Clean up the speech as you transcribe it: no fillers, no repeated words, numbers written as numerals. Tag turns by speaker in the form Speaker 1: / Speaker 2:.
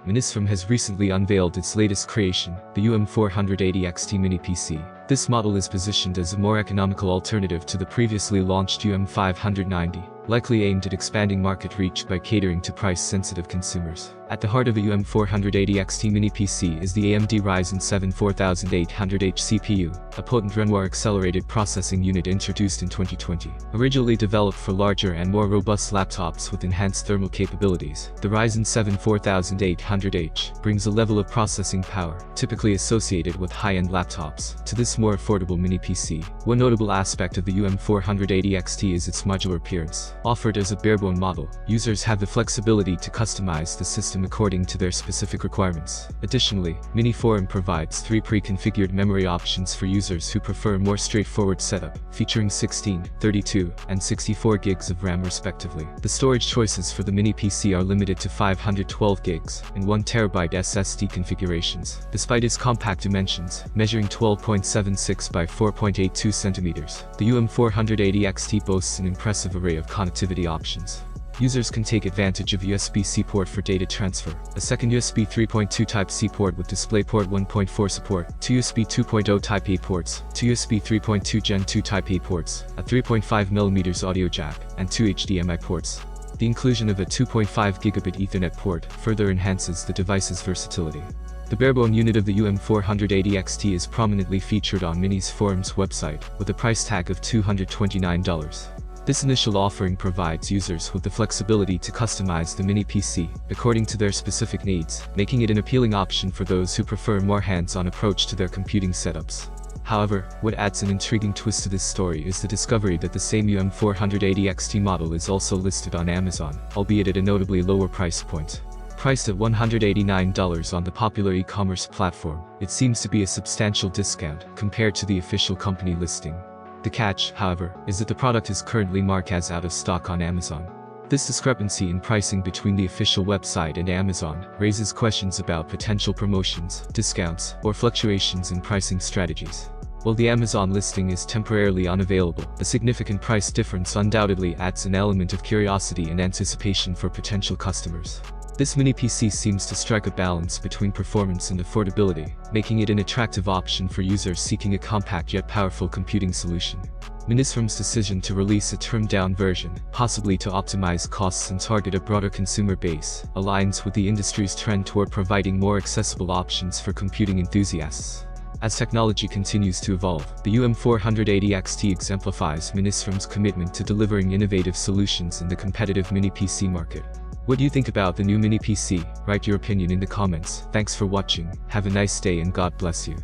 Speaker 1: Minisforum has recently unveiled its latest creation, the UM480XT mini PC. This model is positioned as a more economical alternative to the previously launched UM590, likely aimed at expanding market reach by catering to price-sensitive consumers. At the heart of the UM480XT mini PC is the AMD Ryzen 7 4800H CPU, a potent Renoir-accelerated processing unit introduced in 2020. Originally developed for larger and more robust laptops with enhanced thermal capabilities, the Ryzen 7 4800H brings a level of processing power typically associated with high-end laptops to this more affordable mini PC. One notable aspect of the UM480XT is its modular appearance. Offered as a barebone model, users have the flexibility to customize the system according to their specific requirements. Additionally, Minisforum provides 3 pre-configured memory options for users who prefer a more straightforward setup, featuring 16, 32, and 64 gigs of RAM respectively. The storage choices for the mini PC are limited to 512 gigs and 1 TB SSD configurations. Despite its compact dimensions, measuring 12.76 by 4.82 centimeters, the UM480XT boasts an impressive array of connectivity options. Users can take advantage of USB-C port for data transfer, a second USB 3.2 Type-C port with DisplayPort 1.4 support, 2 USB 2.0 Type-A ports, 2 USB 3.2 Gen 2 Type-A ports, a 3.5mm audio jack, and 2 HDMI ports. The inclusion of a 2.5 gigabit Ethernet port further enhances the device's versatility. The barebone unit of the UM480XT is prominently featured on Minisforum's website, with a price tag of $229. This initial offering provides users with the flexibility to customize the mini PC according to their specific needs, making it an appealing option for those who prefer a more hands-on approach to their computing setups. However, what adds an intriguing twist to this story is the discovery that the same UM480XT model is also listed on Amazon, albeit at a notably lower price point. Priced at $189 on the popular e-commerce platform, it seems to be a substantial discount compared to the official company listing. The catch, however, is that the product is currently marked as out of stock on Amazon. This discrepancy in pricing between the official website and Amazon raises questions about potential promotions, discounts, or fluctuations in pricing strategies. While the Amazon listing is temporarily unavailable, the significant price difference undoubtedly adds an element of curiosity and anticipation for potential customers. This mini PC seems to strike a balance between performance and affordability, making it an attractive option for users seeking a compact yet powerful computing solution. Minisforum's decision to release a trimmed-down version, possibly to optimize costs and target a broader consumer base, aligns with the industry's trend toward providing more accessible options for computing enthusiasts. As technology continues to evolve, the UM480XT exemplifies Minisforum's commitment to delivering innovative solutions in the competitive mini PC market. What do you think about the new mini PC? Write your opinion in the comments. Thanks for watching, have a nice day and God bless you.